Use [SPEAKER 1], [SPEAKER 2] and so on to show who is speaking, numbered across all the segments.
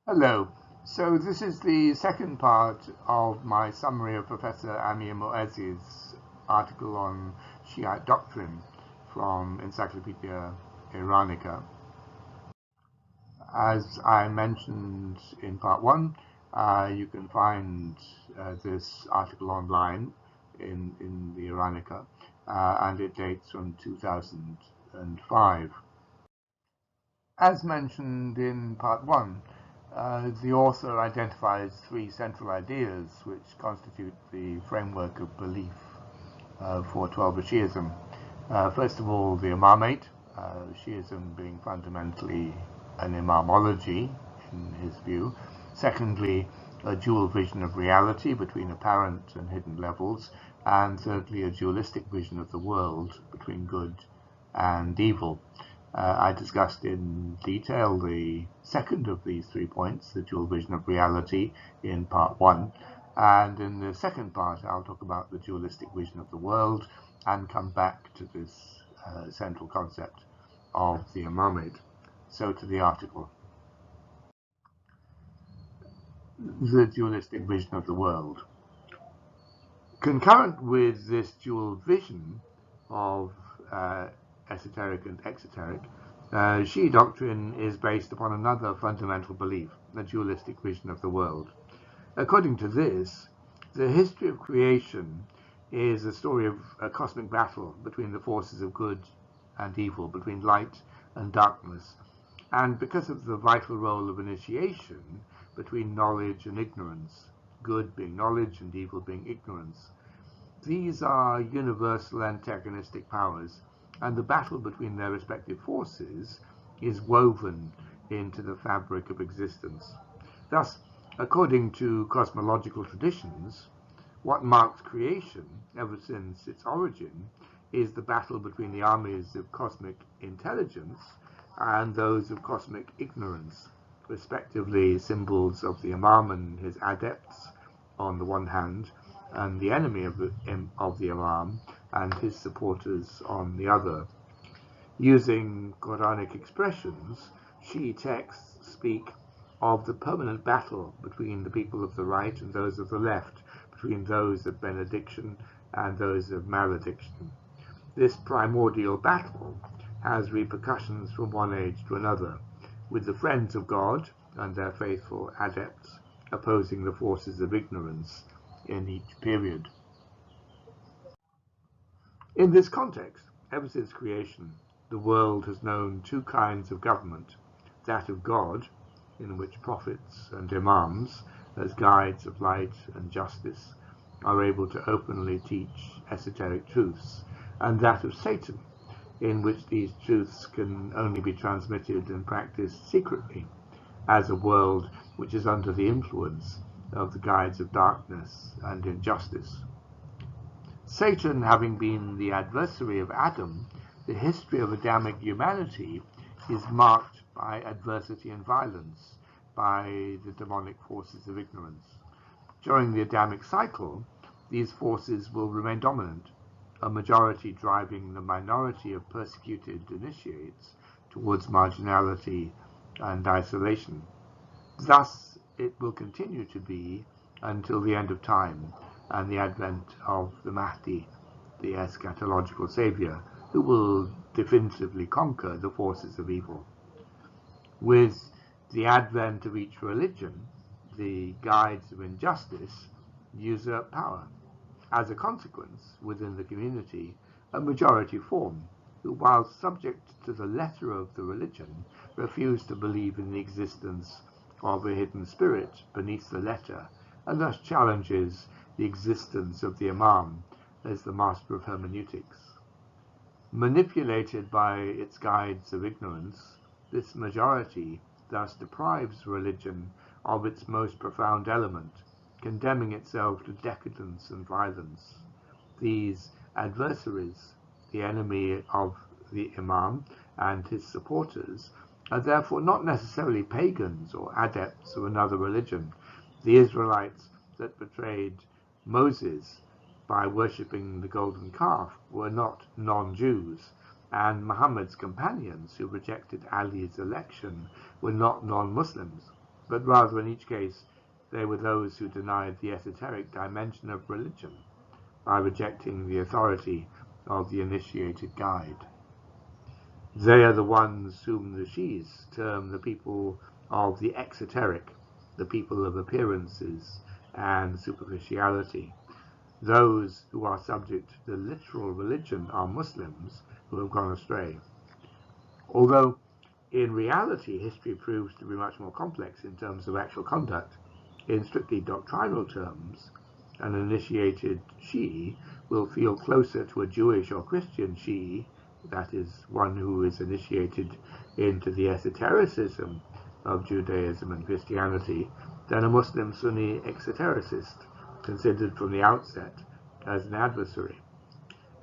[SPEAKER 1] Hello. So this is the second part of my summary of Professor Amir-Moezzi's article on Shi'ite Doctrine from Encyclopedia Iranica. As I mentioned in part one, you can find this article online in the Iranica, and it dates from 2005. As mentioned in part one, the author identifies three central ideas which constitute the framework of belief for Twelver Shi'ism. First of all, the imamate, Shi'ism being fundamentally an imamology in his view. Secondly, a dual vision of reality between apparent and hidden levels. And thirdly, a dualistic vision of the world between good and evil. I discussed in detail the second of these 3 points, the dual vision of reality, in part one. And in the second part, I'll talk about the dualistic vision of the world and come back to this central concept of the imamate. So to the article. The dualistic vision of the world. Concurrent with this dual vision of esoteric and exoteric, Shi'ite doctrine is based upon another fundamental belief, the dualistic vision of the world. According to this, the history of creation is a story of a cosmic battle between the forces of good and evil, between light and darkness, and because of the vital role of initiation between knowledge and ignorance, good being knowledge and evil being ignorance. These are universal antagonistic powers, and the battle between their respective forces is woven into the fabric of existence. Thus, according to cosmological traditions, what marks creation ever since its origin is the battle between the armies of cosmic intelligence and those of cosmic ignorance, respectively symbols of the imam and his adepts on the one hand, and the enemy of the imam and his supporters on the other. Using Quranic expressions, Shi'i texts speak of the permanent battle between the people of the right and those of the left, between those of benediction and those of malediction. This primordial battle has repercussions from one age to another, with the friends of God and their faithful adepts opposing the forces of ignorance in each period. In this context, ever since creation, the world has known two kinds of government, that of God, in which prophets and imams, as guides of light and justice, are able to openly teach esoteric truths, and that of Satan, in which these truths can only be transmitted and practiced secretly, as a world which is under the influence of the guides of darkness and injustice. Satan having been the adversary of Adam, the history of Adamic humanity is marked by adversity and violence, by the demonic forces of ignorance. During the Adamic cycle, these forces will remain dominant, a majority driving the minority of persecuted initiates towards marginality and isolation. Thus, it will continue to be until the end of time and the advent of the Mahdi, the eschatological savior, who will definitively conquer the forces of evil. With the advent of each religion, the guides of injustice usurp power. As a consequence, within the community, a majority form, who, while subject to the letter of the religion, refuse to believe in the existence of a hidden spirit beneath the letter, and thus challenges the existence of the imam as the master of hermeneutics. Manipulated by its guides of ignorance, this majority thus deprives religion of its most profound element, condemning itself to decadence and violence. These adversaries, the enemy of the imam and his supporters, are therefore not necessarily pagans or adepts of another religion. The Israelites that betrayed Moses by worshipping the golden calf were not non-Jews, and Muhammad's companions who rejected Ali's election were not non-Muslims. but rather in each case they were those who denied the esoteric dimension of religion by rejecting the authority of the initiated guide. They are the ones whom the Shi'is term the people of the exoteric, the people of appearances and superficiality. Those who are subject to the literal religion are Muslims who have gone astray. Although in reality history proves to be much more complex in terms of actual conduct, in strictly doctrinal terms, an initiated Shi'i will feel closer to a Jewish or Christian Shi'i, that is, one who is initiated into the esotericism of Judaism and Christianity, than a Muslim Sunni exotericist, considered from the outset as an adversary.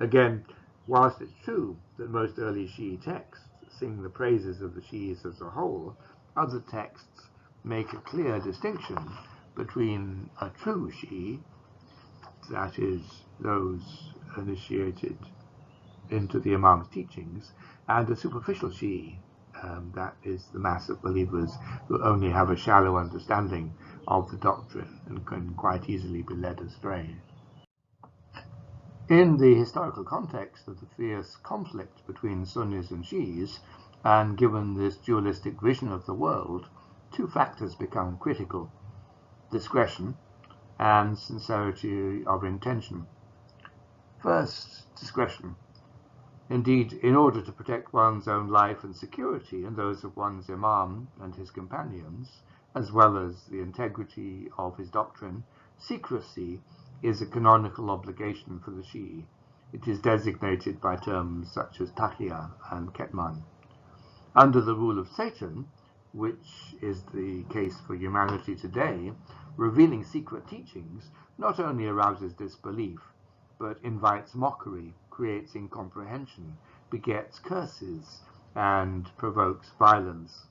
[SPEAKER 1] Again, whilst it's true that most early Shi'i texts sing the praises of the Shi'is as a whole, other texts make a clear distinction between a true Shi'i, that is, those initiated into the Imam's teachings, and a superficial Shi'i, that is the mass of believers who only have a shallow understanding of the doctrine and can quite easily be led astray. In the historical context of the fierce conflict between Sunnis and Shi'is, and given this dualistic vision of the world, two factors become critical: discretion and sincerity of intention. First, discretion. Indeed, in order to protect one's own life and security and those of one's imam and his companions, as well as the integrity of his doctrine, secrecy is a canonical obligation for the Shi'i. It is designated by terms such as taqiyya and ketman. Under the rule of Satan, which is the case for humanity today, revealing secret teachings not only arouses disbelief, but invites mockery, creates incomprehension, begets curses, and provokes violence.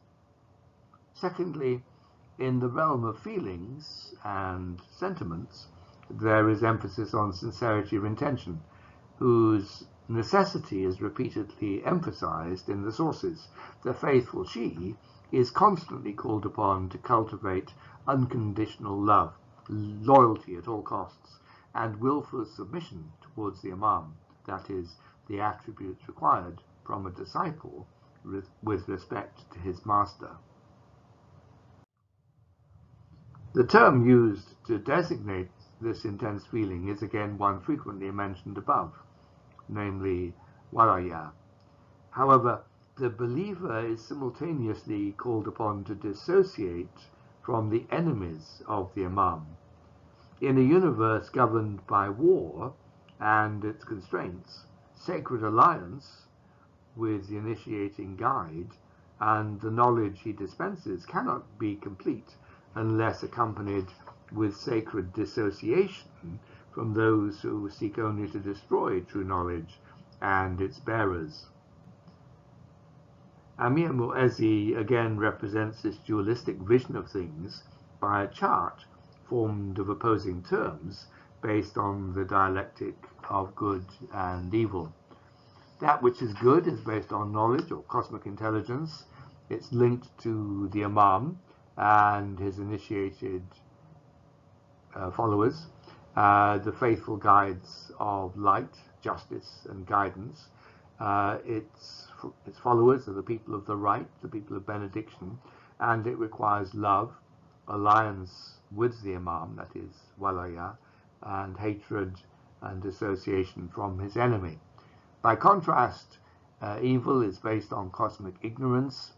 [SPEAKER 1] Secondly, in the realm of feelings and sentiments, there is emphasis on sincerity of intention, whose necessity is repeatedly emphasized in the sources. The faithful Shi'i is constantly called upon to cultivate unconditional love, loyalty at all costs, and willful submission towards the imam, that is, the attributes required from a disciple with respect to his master. The term used to designate this intense feeling is again one frequently mentioned above, namely walāya. However, the believer is simultaneously called upon to dissociate from the enemies of the imam. In a universe governed by war and its constraints, sacred alliance with the initiating guide and the knowledge he dispenses cannot be complete unless accompanied with sacred dissociation from those who seek only to destroy true knowledge and its bearers. Amir-Moezzi again represents this dualistic vision of things by a chart formed of opposing terms based on the dialectic of good and evil. That which is good is based on knowledge or cosmic intelligence. It's linked to the imam and his initiated followers, the faithful guides of light, justice, and guidance. Its followers are the people of the right, the people of benediction, and it requires love, alliance with the imam, that is, walāya, and hatred and dissociation from his enemy. By contrast, evil is based on cosmic ignorance.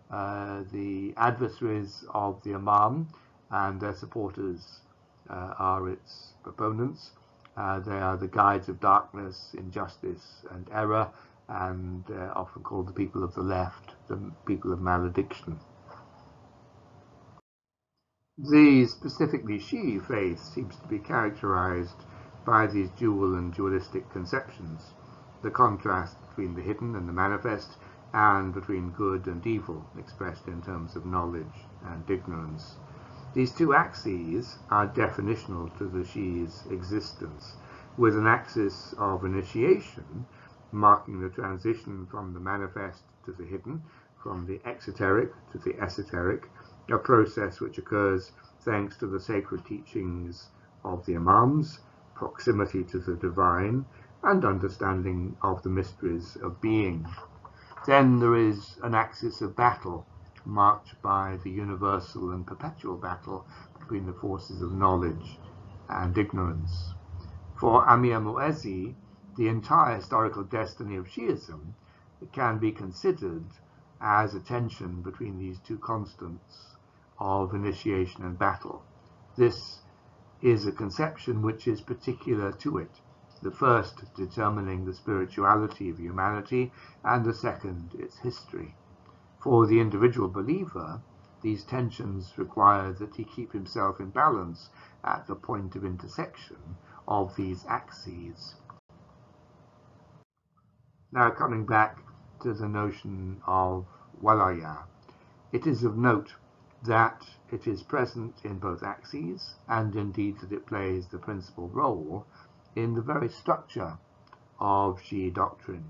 [SPEAKER 1] The adversaries of the imam and their supporters are its proponents. They are the guides of darkness, injustice, and error, and often called the people of the left, the people of malediction. The specifically Shi'i faith seems to be characterized by these dual and dualistic conceptions, the contrast between the hidden and the manifest, and between good and evil, expressed in terms of knowledge and ignorance. These two axes are definitional to the Shi'i's existence, with an axis of initiation marking the transition from the manifest to the hidden, from the exoteric to the esoteric, a process which occurs thanks to the sacred teachings of the imams, proximity to the divine, and understanding of the mysteries of being. Then there is an axis of battle, marked by the universal and perpetual battle between the forces of knowledge and ignorance. For Amir-Moezzi, the entire historical destiny of Shi'ism can be considered as a tension between these two constants of initiation and battle. This is a conception which is particular to it, the first determining the spirituality of humanity, and the second its history. For the individual believer, these tensions require that he keep himself in balance at the point of intersection of these axes. Now, coming back to the notion of walāya, it is of note that it is present in both axes, and indeed that it plays the principal role in the very structure of Shi'ite doctrine.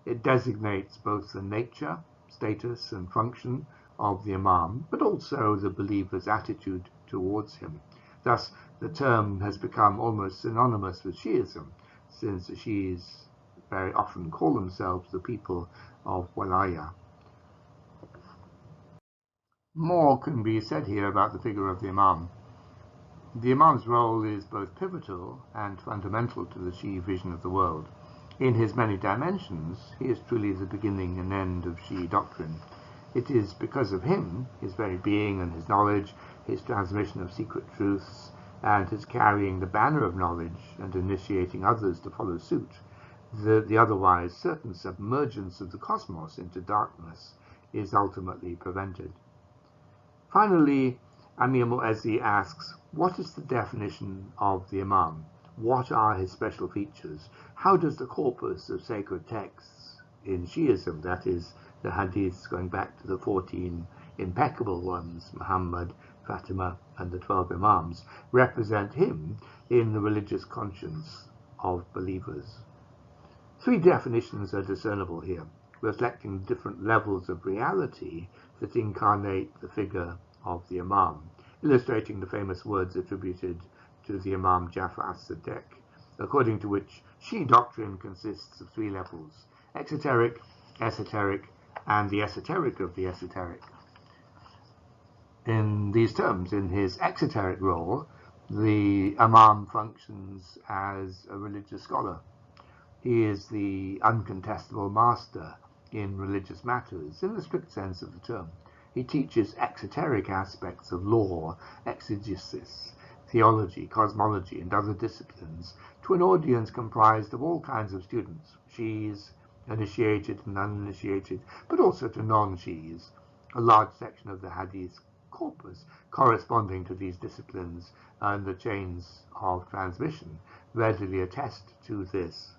[SPEAKER 1] It designates both the nature, status, and function of the imam, but also the believer's attitude towards him. Thus, the term has become almost synonymous with Shi'ism, since the Shi'is very often call themselves the people of walāya. More can be said here about the figure of the imam. The imam's role is both pivotal and fundamental to the Shi'i vision of the world. In his many dimensions, he is truly the beginning and end of Shi'i doctrine. It is because of him, his very being and his knowledge, his transmission of secret truths, and his carrying the banner of knowledge and initiating others to follow suit, that the otherwise certain submergence of the cosmos into darkness is ultimately prevented. Finally, Amir-Moezzi asks, what is the definition of the imam? What are his special features? How does the corpus of sacred texts in Shi'ism, that is, the hadiths going back to the 14 impeccable ones, Muhammad, Fatima, and the 12 imams, represent him in the religious conscience of believers? Three definitions are discernible here, reflecting different levels of reality that incarnate the figure of the imam, illustrating the famous words attributed to the Imam Jafar as-Sadiq, according to which Shi'i doctrine consists of three levels: exoteric, esoteric, and the esoteric of the esoteric. In these terms, in his exoteric role, the imam functions as a religious scholar. He is the uncontestable master in religious matters, in the strict sense of the term. He teaches exoteric aspects of law, exegesis, theology, cosmology, and other disciplines to an audience comprised of all kinds of students, Shi'is, initiated and uninitiated, but also to non-Shi'is, a large section of the Hadith corpus corresponding to these disciplines and the chains of transmission readily attest to this.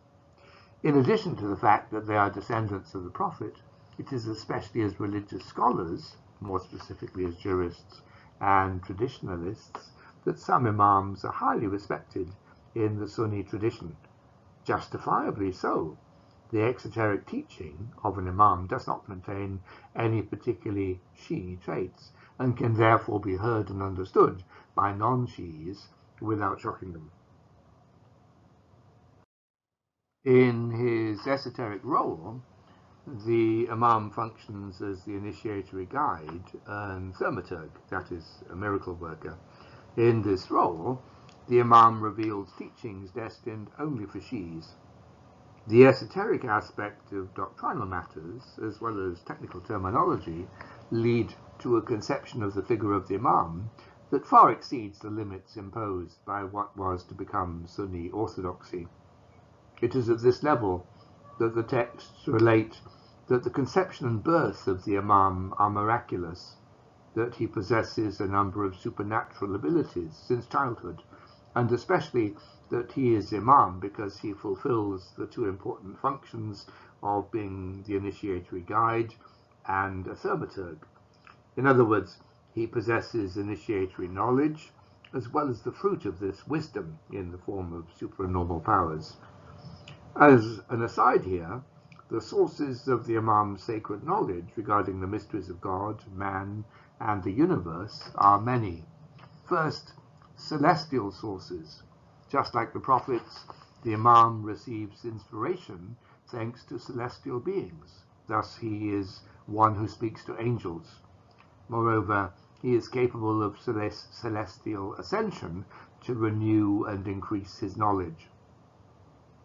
[SPEAKER 1] In addition to the fact that they are descendants of the Prophet, it is especially as religious scholars, more specifically as jurists and traditionalists, that some imams are highly respected in the Sunni tradition. Justifiably so. The exoteric teaching of an imam does not contain any particularly Shi'i traits, and can therefore be heard and understood by non-Shi'is without shocking them. In his esoteric role, the imam functions as the initiatory guide and thaumaturg, that is, a miracle worker. In this role, the imam reveals teachings destined only for Shi'is. The esoteric aspect of doctrinal matters, as well as technical terminology, lead to a conception of the figure of the imam that far exceeds the limits imposed by what was to become Sunni orthodoxy. It is at this level that the texts relate that the conception and birth of the imam are miraculous, that he possesses a number of supernatural abilities since childhood, and especially that he is imam because he fulfills the two important functions of being the initiatory guide and a thaumaturg. In other words, he possesses initiatory knowledge as well as the fruit of this wisdom in the form of supernormal powers. As an aside here, the sources of the imam's sacred knowledge regarding the mysteries of God, man, and the universe are many. First, celestial sources. Just like the prophets, the imam receives inspiration thanks to celestial beings. Thus he is one who speaks to angels. Moreover, he is capable of celestial ascension to renew and increase his knowledge.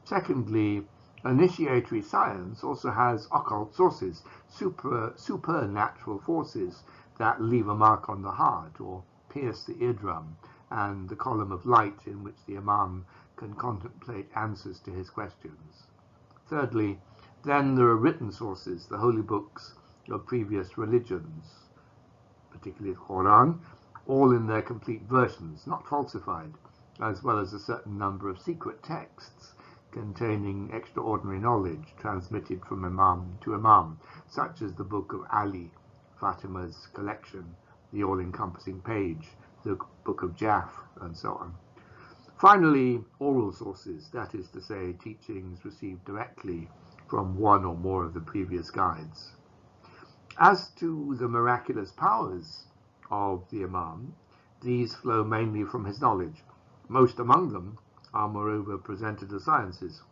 [SPEAKER 1] Secondly, initiatory science also has occult sources, supernatural forces that leave a mark on the heart or pierce the eardrum, and the column of light in which the imam can contemplate answers to his questions. Thirdly, then there are written sources, the holy books of previous religions, particularly the Quran, all in their complete versions, not falsified, as well as a certain number of secret texts containing extraordinary knowledge transmitted from imam to imam, such as the book of Ali, Fatima's collection, the all-encompassing page, the book of Jaf, and so on. Finally, oral sources, that is to say, teachings received directly from one or more of the previous guides. As to the miraculous powers of the imam, these flow mainly from his knowledge. Most among them are moreover presented as sciences.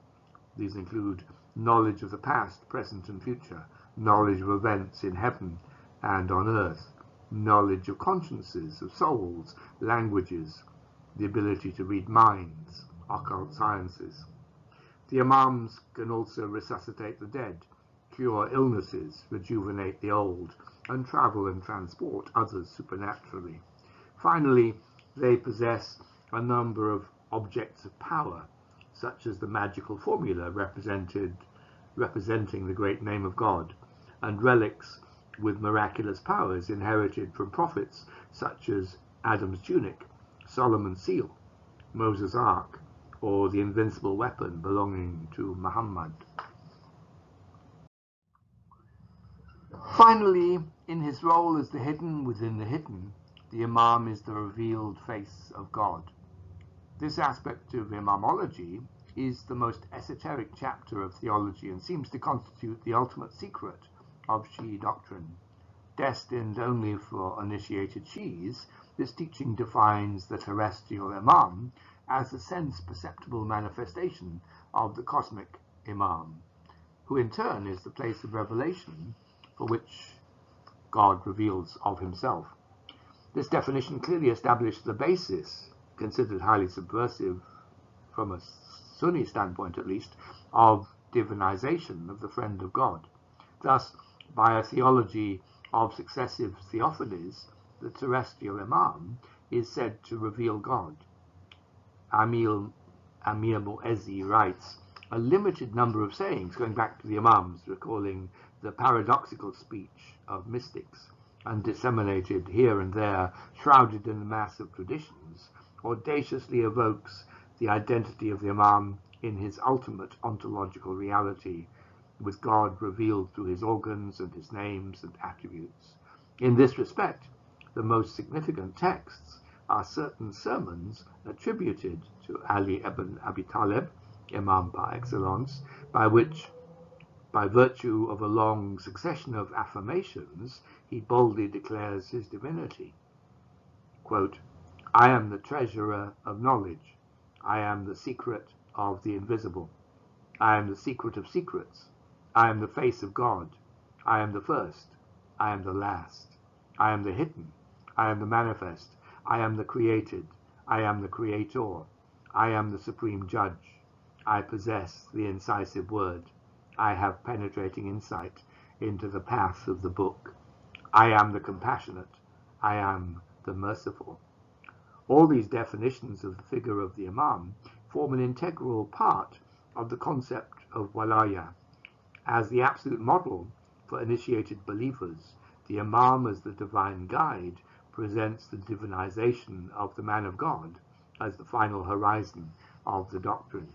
[SPEAKER 1] These include knowledge of the past, present and future, knowledge of events in heaven and on earth, knowledge of consciences, of souls, languages, the ability to read minds, occult sciences. The imams can also resuscitate the dead, cure illnesses, rejuvenate the old, and travel and transport others supernaturally. Finally, they possess a number of objects of power, such as the magical formula representing the great name of God, and relics with miraculous powers inherited from prophets, such as Adam's tunic, Solomon's seal, Moses' ark, or the invincible weapon belonging to Muhammad. Finally, in his role as the hidden within the hidden, the imam is the revealed face of God. This aspect of imamology is the most esoteric chapter of theology and seems to constitute the ultimate secret of Shi'ite doctrine. Destined only for initiated Shi'is, this teaching defines the terrestrial imam as a sense-perceptible manifestation of the cosmic imam, who in turn is the place of revelation for which God reveals of himself. This definition clearly established the basis, considered highly subversive from a Sunni standpoint at least, of divinization of the friend of God. Thus, by a theology of successive theophanies, the terrestrial imam is said to reveal God. Amir-Moezzi writes, a limited number of sayings going back to the imams, recalling the paradoxical speech of mystics, and disseminated here and there, shrouded in the mass of traditions, audaciously evokes the identity of the imam in his ultimate ontological reality, with God revealed through his organs and his names and attributes. In this respect, the most significant texts are certain sermons attributed to Ali ibn Abi Talib, imam par excellence, by which, by virtue of a long succession of affirmations, he boldly declares his divinity. Quote, I am the treasurer of knowledge. I am the secret of the invisible. I am the secret of secrets. I am the face of God. I am the first. I am the last. I am the hidden. I am the manifest. I am the created. I am the creator. I am the supreme judge. I possess the incisive word. I have penetrating insight into the path of the book. I am the compassionate. I am the merciful. All these definitions of the figure of the imam form an integral part of the concept of walāya. As the absolute model for initiated believers, the imam as the divine guide presents the divinization of the man of God as the final horizon of the doctrine.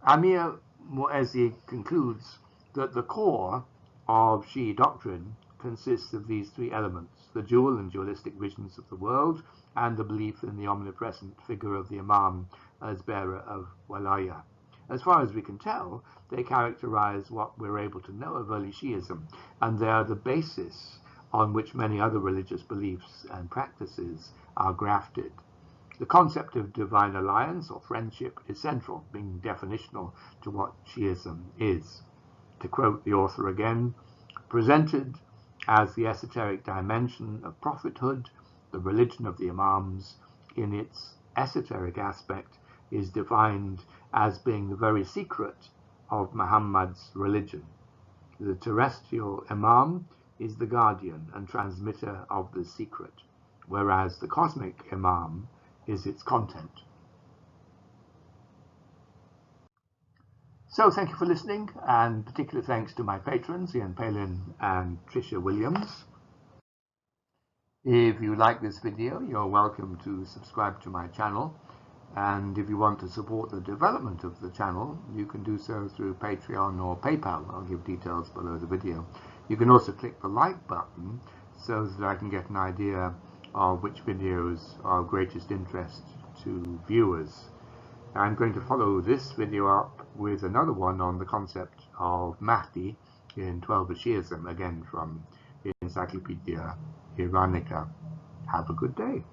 [SPEAKER 1] Amir-Moezzi concludes that the core of Shi'ite doctrine consists of these three elements: the dual and dualistic visions of the world, and the belief in the omnipresent figure of the imam as bearer of walāya. As far as we can tell, they characterize what we're able to know of early Shi'ism, and they are the basis on which many other religious beliefs and practices are grafted. The concept of divine alliance or friendship is central, being definitional to what Shi'ism is. To quote the author again, presented as the esoteric dimension of prophethood, the religion of the imams, in its esoteric aspect, is defined as being the very secret of Muhammad's religion. The terrestrial imam is the guardian and transmitter of the secret, whereas the cosmic imam is its content. So thank you for listening, and particular thanks to my patrons, Ian Palin and Tricia Williams. If you like this video, you're welcome to subscribe to my channel. And if you want to support the development of the channel, you can do so through Patreon or PayPal. I'll give details below the video. You can also click the like button so that I can get an idea of which videos are of greatest interest to viewers. I'm going to follow this video up with another one on the concept of Mahdi in 12 Shi'ism, again from Encyclopedia Iranica. Have a good day.